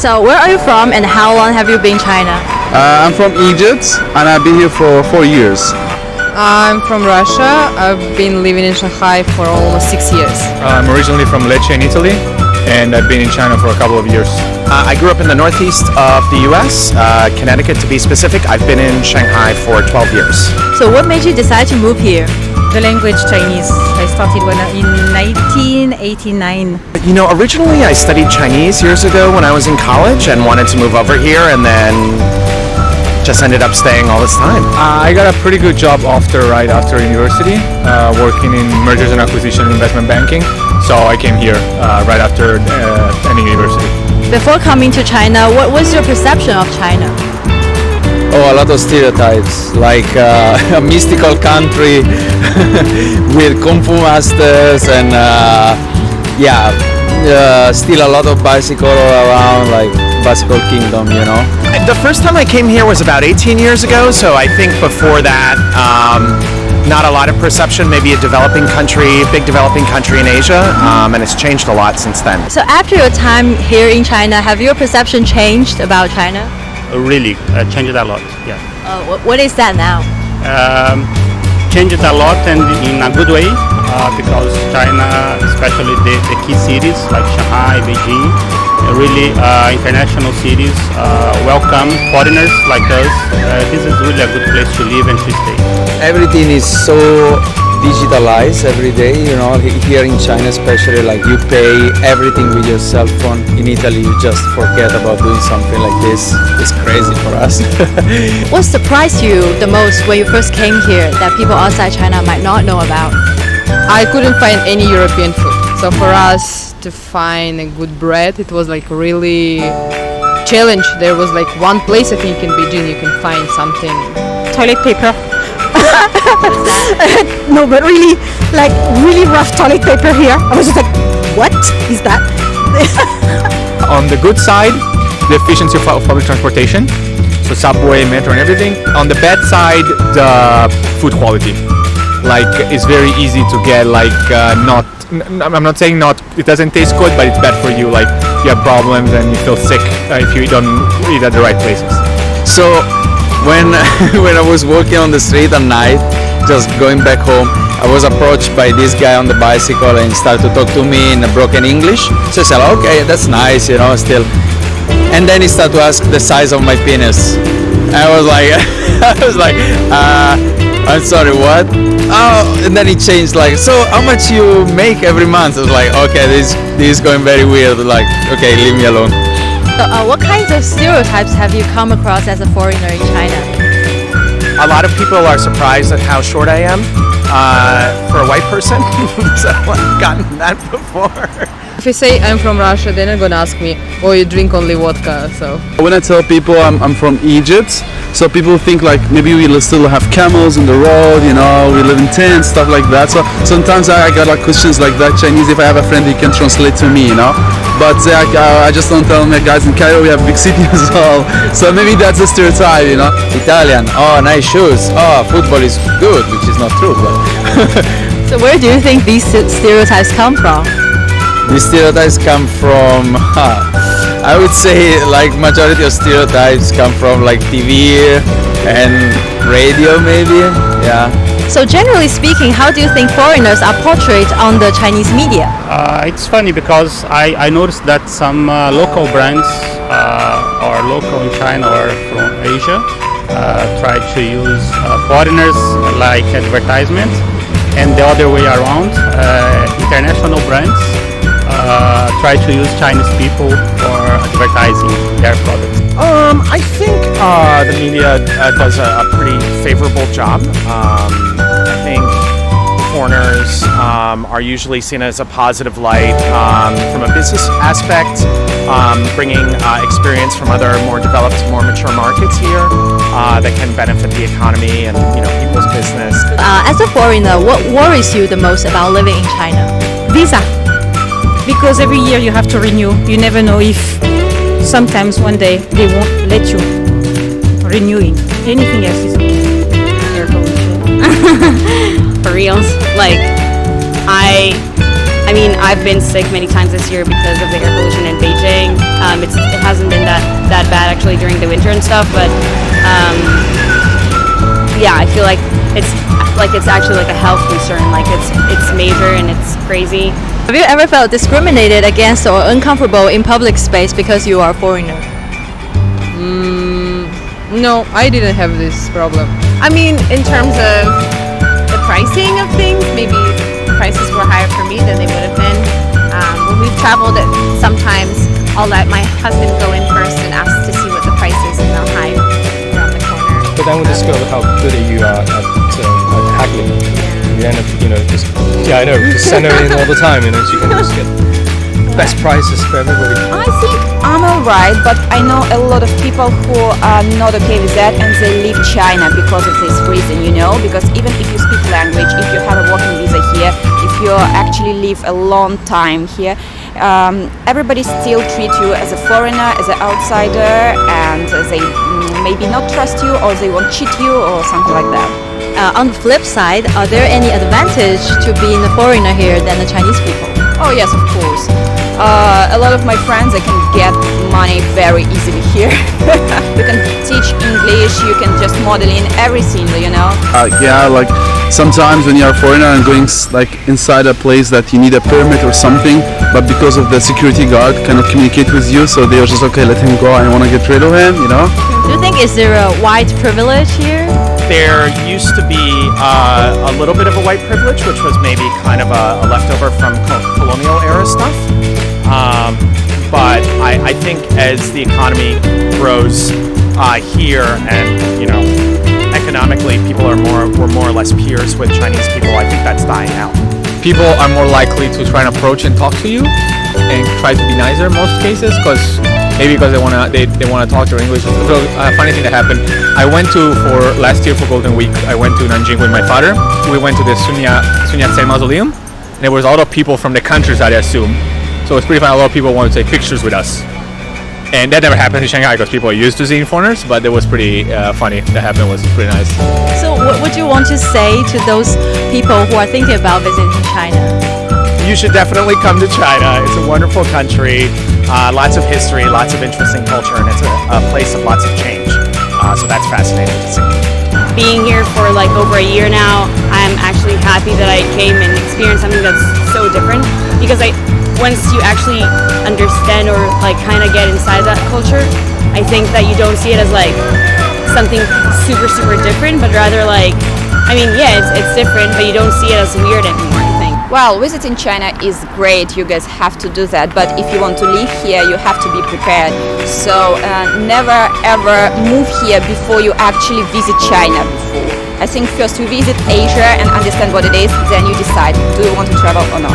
So where are you from and how long have you been in China? I'm from Egypt and I've been here for 4 years. I'm from Russia. I've been living in Shanghai for almost 6 years. I'm originally from Lecce in Italy, and I've been in China for a couple of years. I grew up in the northeast of the US, Connecticut to be specific. I've been in Shanghai for 12 years. So what made you decide to move here? The language Chinese. I started in 1989. You know, originally I studied Chinese years ago when I was in college and wanted to move over here, and then just ended up staying all this time. I got a pretty good job right after university, working in mergers and acquisition and investment banking. So I came here right after ending university. Before coming to China, what was your perception of China? Oh, a lot of stereotypes, like a mystical country with kung fu masters and still a lot of bicycle all around, like bicycle kingdom, you know. The first time I came here was about 18 years ago, so I think before that, not a lot of perception, maybe a developing country, big developing country in Asia, and it's changed a lot since then. So after your time here in China, have your perception changed about China? Really changed a lot, yeah. What is that now? Changed a lot and in a good way because China, especially the key cities like Shanghai, Beijing, really international cities welcome foreigners like us. This is really a good place to live and to stay. Everything is so digitalized every day, you know, here in China especially, like you pay everything with your cell phone. In Italy you just forget about doing something like this. It's crazy for us. What surprised you the most when you first came here that people outside China might not know about? I couldn't find any European food. So for us to find a good bread, it was like really challenge. There was like one place I think in Beijing you can find something. Toilet paper. No, but really, like really rough toilet paper here. I was just like, what is that? On the good side, the efficiency of public transportation, so subway, metro and everything. On the bad side, the food quality. Like it's very easy to get I'm not saying it doesn't taste good, but it's bad for you. Like you have problems and you feel sick if you don't eat at the right places. So when I was walking on the street at night, just going back home, I was approached by this guy on the bicycle and he started to talk to me in a broken English. So I said, okay, that's nice, you know, still. And then he started to ask the size of my penis. I was like, I'm sorry, what? Oh, and then he changed like, so how much you make every month? I was like, okay, this is going very weird. Like, okay, leave me alone. So, what kinds of stereotypes have you come across as a foreigner in China? A lot of people are surprised at how short I am for a white person, so I've gotten that before. If I say I'm from Russia, then they're gonna ask me, oh, you drink only vodka, so. When I tell people I'm from Egypt, so people think like maybe we still have camels in the road, you know, we live in tents, stuff like that. So sometimes I got like questions like that, Chinese, if I have a friend he can translate to me, you know. But I just don't tell my guys in Cairo we have big city as well. So maybe that's a stereotype, you know. Italian, oh, nice shoes. Oh, football is good, which is not true. But So where do you think these stereotypes come from? these stereotypes come from, I would say like majority of stereotypes come from like TV and radio maybe, yeah. So generally speaking, how do you think foreigners are portrayed on the Chinese media? It's funny because I noticed that some local brands or local in China or from Asia try to use foreigners like advertisement, and the other way around, international brands try to use Chinese people for advertising their products. I think the media does a pretty favorable job. I think foreigners are usually seen as a positive light from a business aspect, bringing experience from other more developed, more mature markets here that can benefit the economy and people's business. As a foreigner, what worries you the most about living in China? Visa. Because every year you have to renew. You never know if sometimes one day they won't let you renew it. Anything else is okay. For reals, like I I mean, I've been sick many times this year because of the air pollution in Beijing. It hasn't been that bad actually during the winter and stuff, but yeah, I feel like it's actually like a health concern. Like it's major and it's crazy. Have you ever felt discriminated against or uncomfortable in public space because you are a foreigner? No, I didn't have this problem. I mean, in terms of the pricing of things, maybe prices were higher for me than they would have been. When we've traveled, sometimes I'll let my husband go in first and ask to see what the price is, and they'll hide around the corner. But then we discover how good you are at haggling. You end up, just send her in all the time, so you can just get best prices for everybody. I think I'm alright, but I know a lot of people who are not okay with that and they leave China because of this reason, because even if you speak language, if you have a working visa here, if you actually live a long time here, everybody still treat you as a foreigner, as an outsider, and they maybe not trust you or they won't cheat you or something like that. On the flip side, are there any advantage to being a foreigner here than the Chinese people? Oh yes, of course. A lot of my friends, they can get money very easily here. You can teach English, you can just model in everything, Yeah, like sometimes when you're a foreigner and going like inside a place that you need a permit or something, but because of the security guard cannot communicate with you, so they're just okay, let him go, I want to get rid of him, Do you think is there a white privilege here? There used to be a little bit of a white privilege, which was maybe kind of a leftover from colonial era stuff. But I think as the economy grows here, and economically people we're more or less peers with Chinese people, I think that's dying out. People are more likely to try and approach and talk to you and try to be nicer in most cases, because they wanna talk to English. So a funny thing that happened, I went for last year for Golden Week, I went to Nanjing with my father. We went to the Sun Yat-sen Mausoleum, and there was a lot of people from the countryside, I assume. So it's pretty fun. A lot of people wanted to take pictures with us. And that never happened in Shanghai because people are used to seeing foreigners, but it was pretty funny. That happened, was pretty nice. So what would you want to say to those people who are thinking about visiting China? You should definitely come to China. It's a wonderful country, lots of history, lots of interesting culture, and it's a place of lots of change. So that's fascinating to see. Being here for like over a year now, I'm actually happy that I came and experienced something that's so different, because once you actually understand or like kind of get inside that culture, I think that you don't see it as like something super different, but rather like, it's different, but you don't see it as weird anymore, I think. Well, visiting China is great, you guys have to do that, but if you want to live here, you have to be prepared. So never ever move here before you actually visit China before. I think first you visit Asia and understand what it is, then you decide, do you want to travel or not.